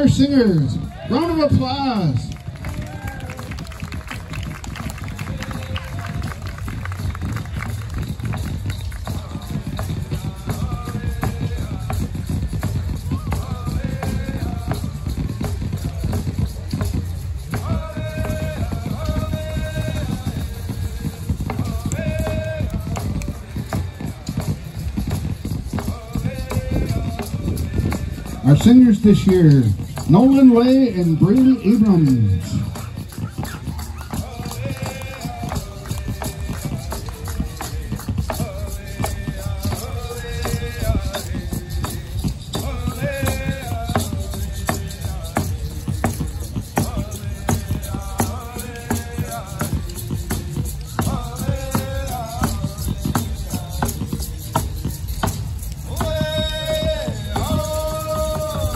our singers. Round of applause. Our singers this year, Nolan Lay and Brady Abrams.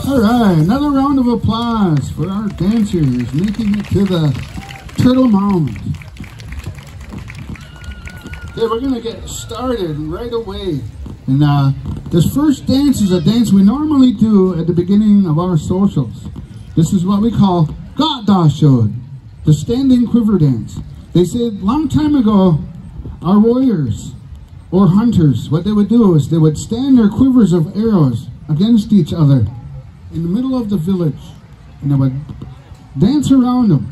All right, another round of applause for our dancers making it to the Turtle Mound. Okay, we're gonna get started right away. And this first dance is a dance we normally do at the beginning of our socials. This is what we call Gatdashod, the standing quiver dance. They said long time ago, our warriors or hunters, what they would do is they would stand their quivers of arrows against each other in the middle of the village, and they would dance around them,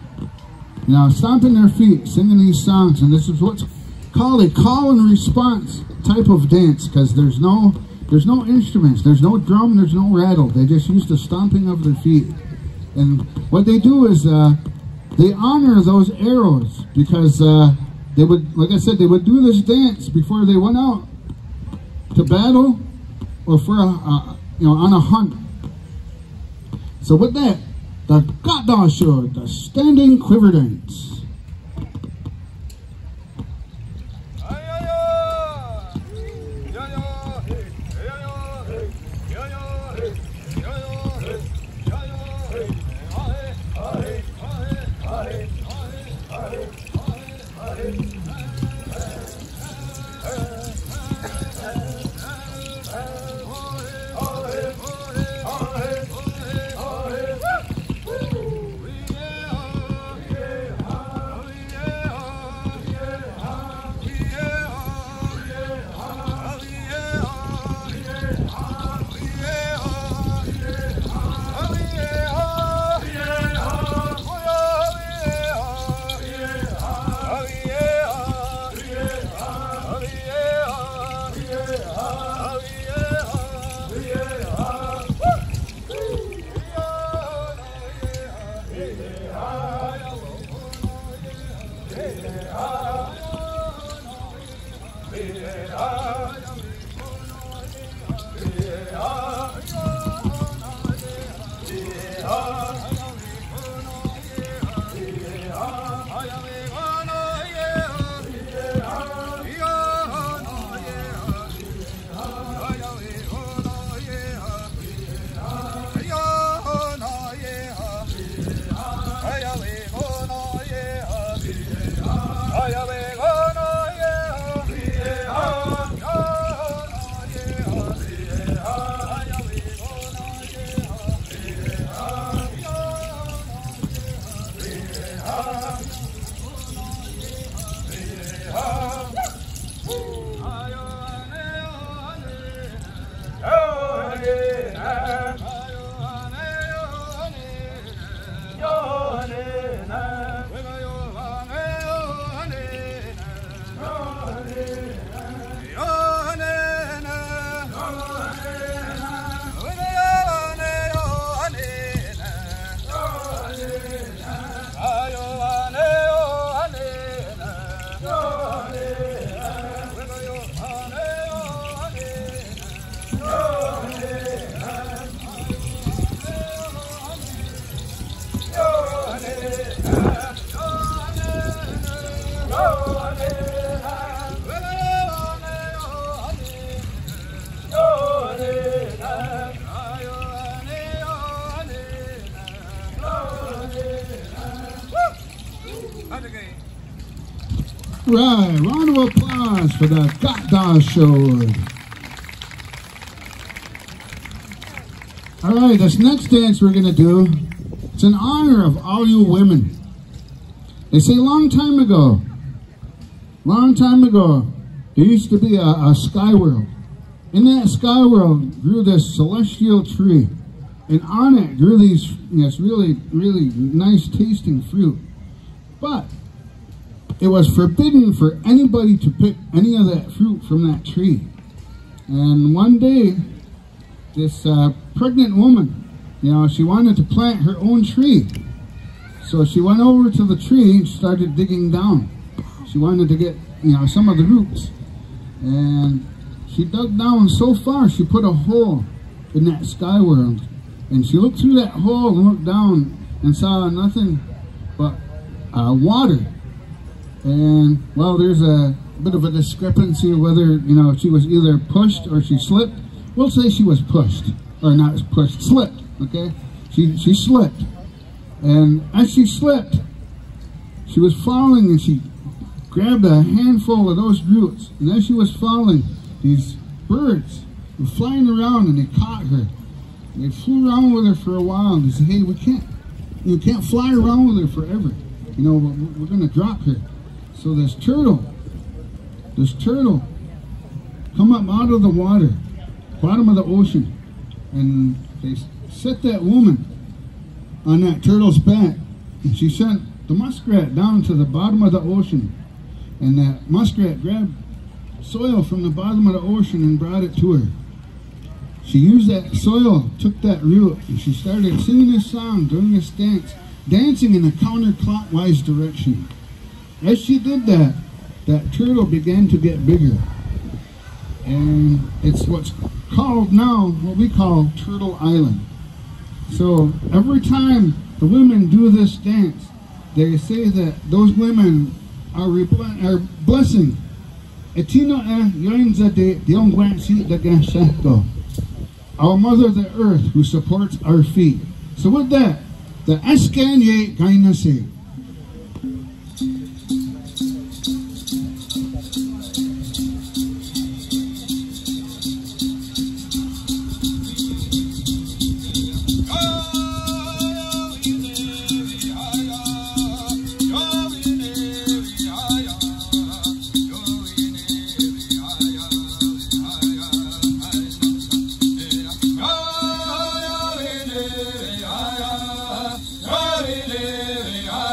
you know, stomping their feet, singing these songs. And this is what's called a call and response type of dance, because there's no instruments, there's no drum, there's no rattle. They just use the stomping of their feet. And what they do is they honor those arrows, because they would, like I said, they would do this dance before they went out to battle or for you know, on a hunt. So with that, the Gatdashod, the standing quiver dance. Right, round of applause for the Gatdashod. All right, this next dance we're going to do, it's in honor of all you women. They say long time ago, there used to be a sky world. In that sky world grew this celestial tree, and on it grew these really, really nice tasting fruit. But it was forbidden for anybody to pick any of that fruit from that tree. And one day, this pregnant woman, she wanted to plant her own tree. So she went over to the tree and started digging down. She wanted to get, some of the roots. And she dug down so far, she put a hole in that sky world. And she looked through that hole and looked down and saw nothing but water. And, well, there's a bit of a discrepancy whether, she was either pushed or she slipped. We'll say she was pushed. Or not pushed, slipped, okay? She slipped. And as she slipped, she was falling and she grabbed a handful of those roots. And as she was falling, these birds were flying around and they caught her. And they flew around with her for a while and they said, hey, you can't fly around with her forever. We're going to drop her. So this turtle come up out of the water, bottom of the ocean, and they set that woman on that turtle's back, and she sent the muskrat down to the bottom of the ocean, and that muskrat grabbed soil from the bottom of the ocean and brought it to her. She used that soil, took that root, and she started singing this song during this dance, dancing in a counterclockwise direction. As she did that, that turtle began to get bigger. And it's what's called now, what we call Turtle Island. So every time the women do this dance, they say that those women are blessing. Our Mother the Earth who supports our feet. So with that, the Eskanye Gainase. Hare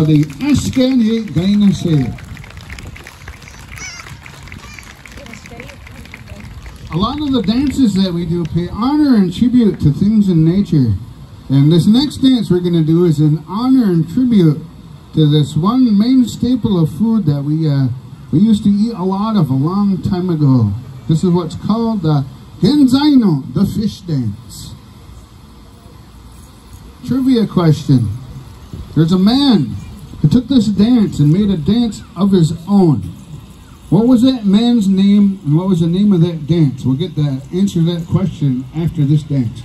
the Askani Gainase. A lot of the dances that we do pay honor and tribute to things in nature. And this next dance we're going to do is an honor and tribute to this one main staple of food that we used to eat a lot of a long time ago. This is what's called the Genzaino, the fish dance. Trivia question. There's a man who took this dance and made a dance of his own. What was that man's name and what was the name of that dance? We'll get the answer to that question after this dance.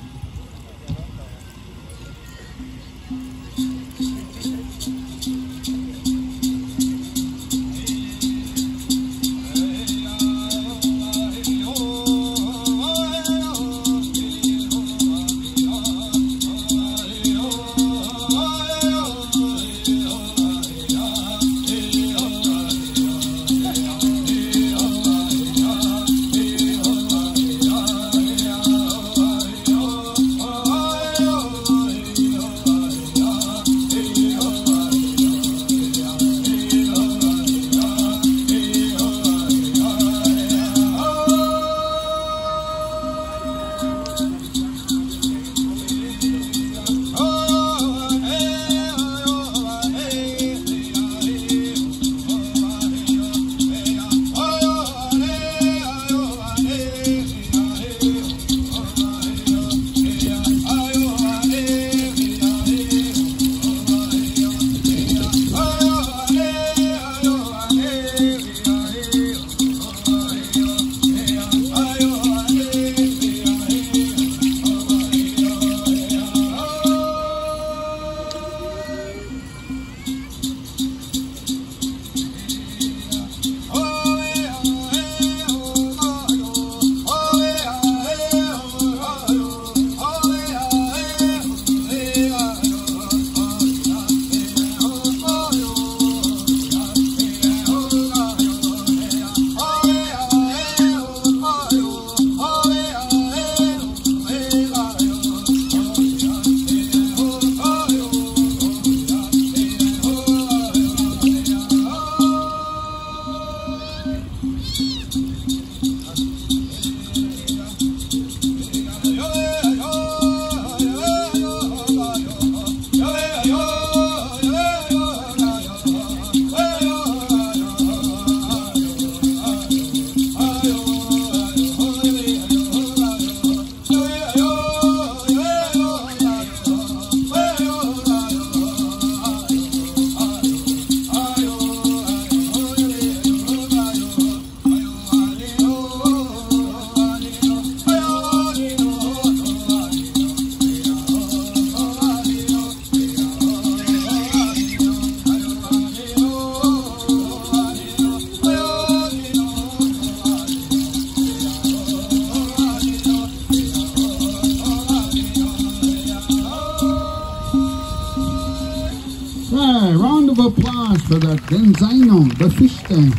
Round of applause for the Genzaino, the fish dance.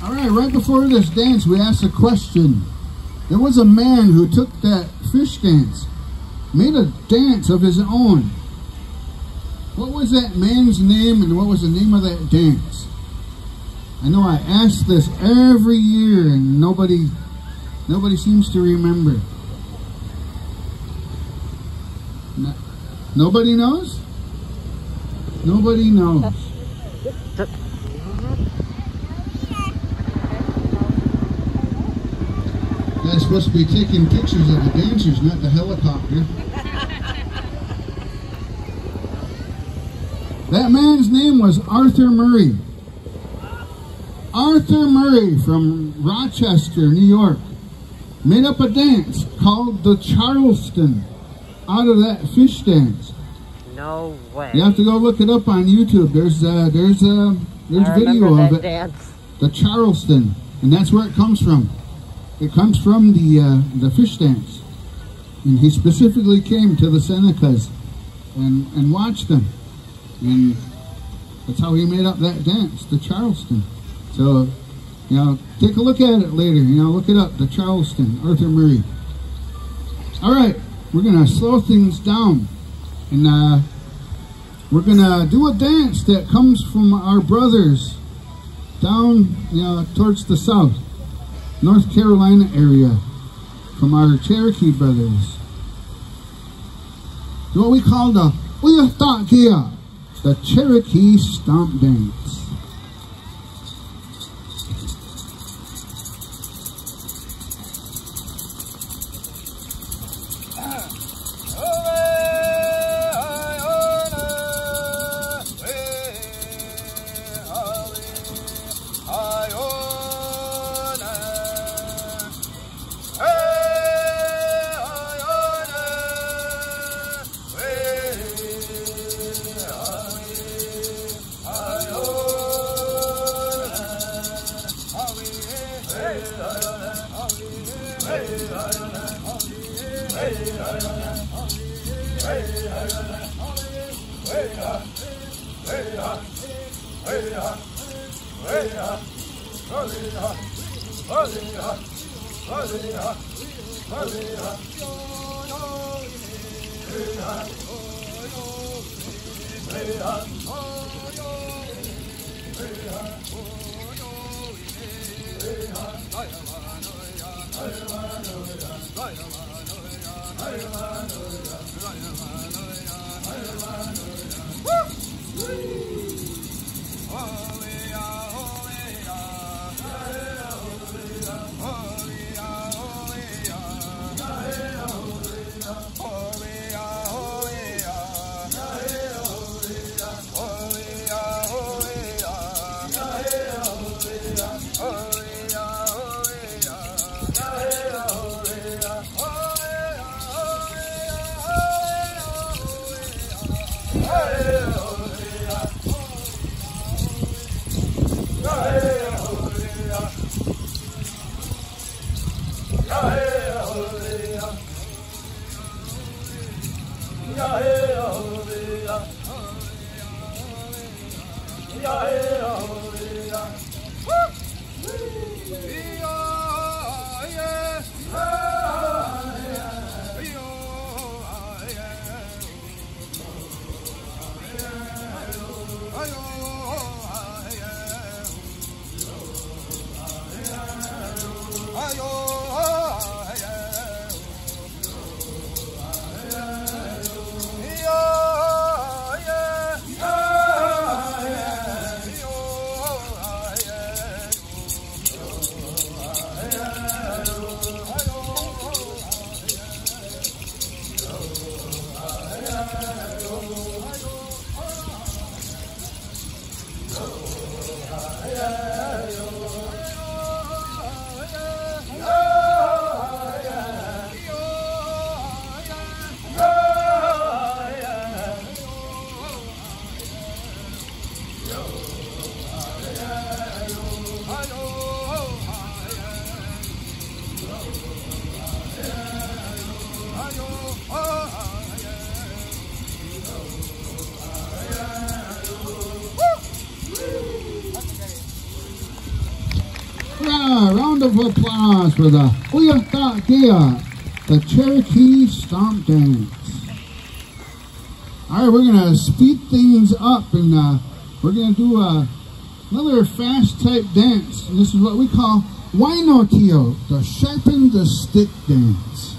Alright, right before this dance we asked a question. There was a man who took that fish dance, made a dance of his own. What was that man's name and what was the name of that dance? I know I ask this every year and nobody seems to remember. Nobody knows? Nobody knows. You're supposed to be taking pictures of the dancers, not the helicopter. That man's name was Arthur Murray. Arthur Murray from Rochester, New York, made up a dance called the Charleston out of that fish dance. No way. You have to go look it up on YouTube. There's video of it. Dance. The Charleston, and that's where it comes from. It comes from the fish dance, and he specifically came to the Senecas and watched them, and that's how he made up that dance, the Charleston. So, you know, take a look at it later. You know, look it up, the Charleston, Arthur Murray. All right. We're going to slow things down, and We're gonna do a dance that comes from our brothers down towards the south, North Carolina area, from our Cherokee brothers. What we call the Cherokee Stomp Dance. Round of applause for the Cherokee Stomp Dance. All right, we're gonna speed things up, and we're gonna do another fast type dance. And this is what we call Wainotio, the sharpen the stick dance.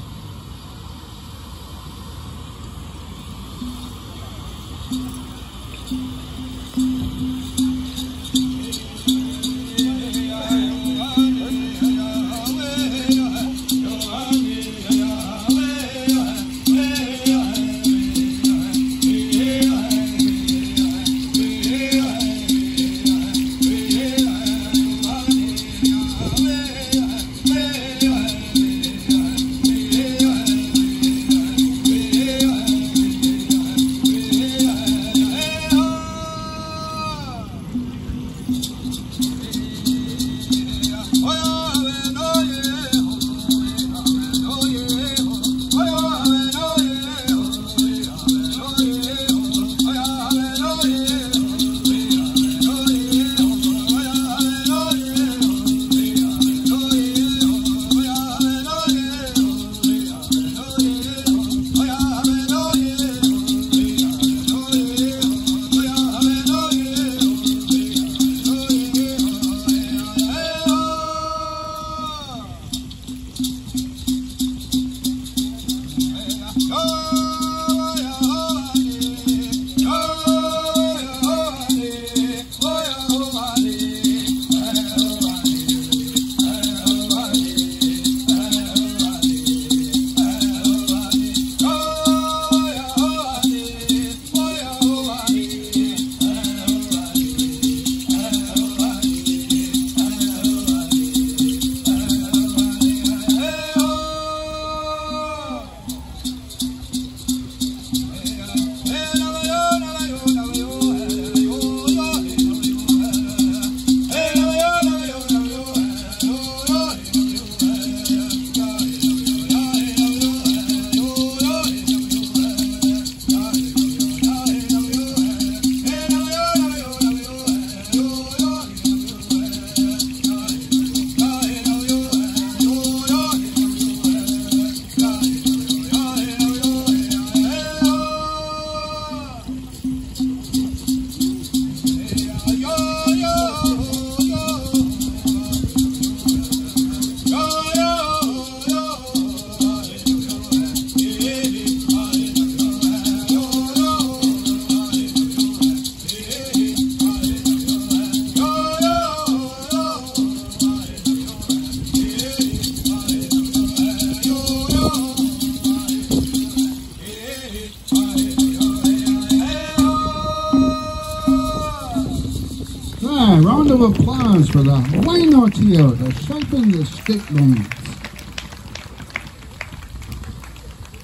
right, round of applause for the Wainotio, the Sharpen the Stick dance.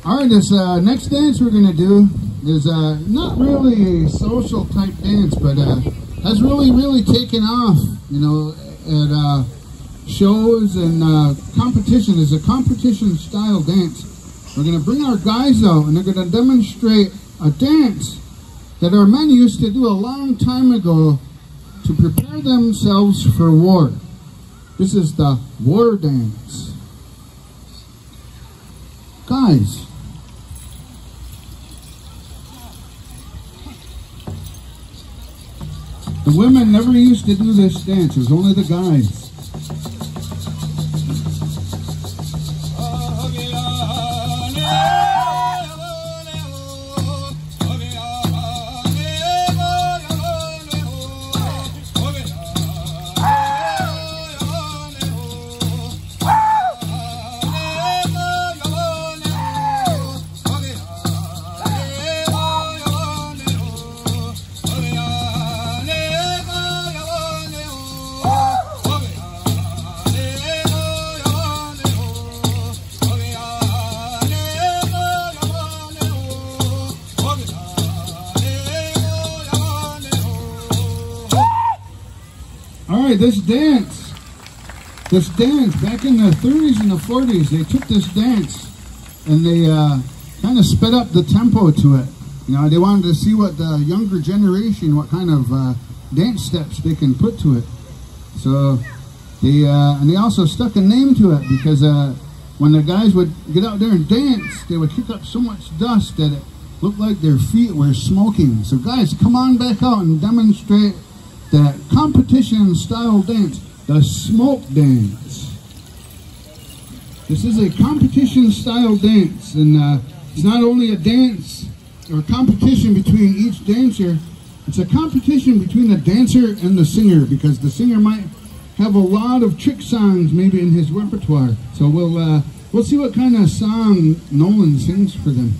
Alright, this next dance we're going to do is not really a social type dance, but has really taken off, you know, at shows and competition. Is a competition style dance. We're going to bring our guys out and they're going to demonstrate a dance that our men used to do a long time ago to prepare themselves for war. This is the war dance. Guys, the women never used to do this dance. It was only the guys. Alright, this dance, back in the 30s and the 40s, they took this dance and they kind of sped up the tempo to it. You know, they wanted to see what the younger generation, what kind of dance steps they can put to it. So, and they also stuck a name to it because when the guys would get out there and dance, they would kick up so much dust that it looked like their feet were smoking. So guys, come on back out and demonstrate that competition style dance, the smoke dance. This is a competition style dance, and it's not only a dance or competition between each dancer, it's a competition between the dancer and the singer, because the singer might have a lot of trick songs maybe in his repertoire. So we'll see what kind of song Nolan sings for them.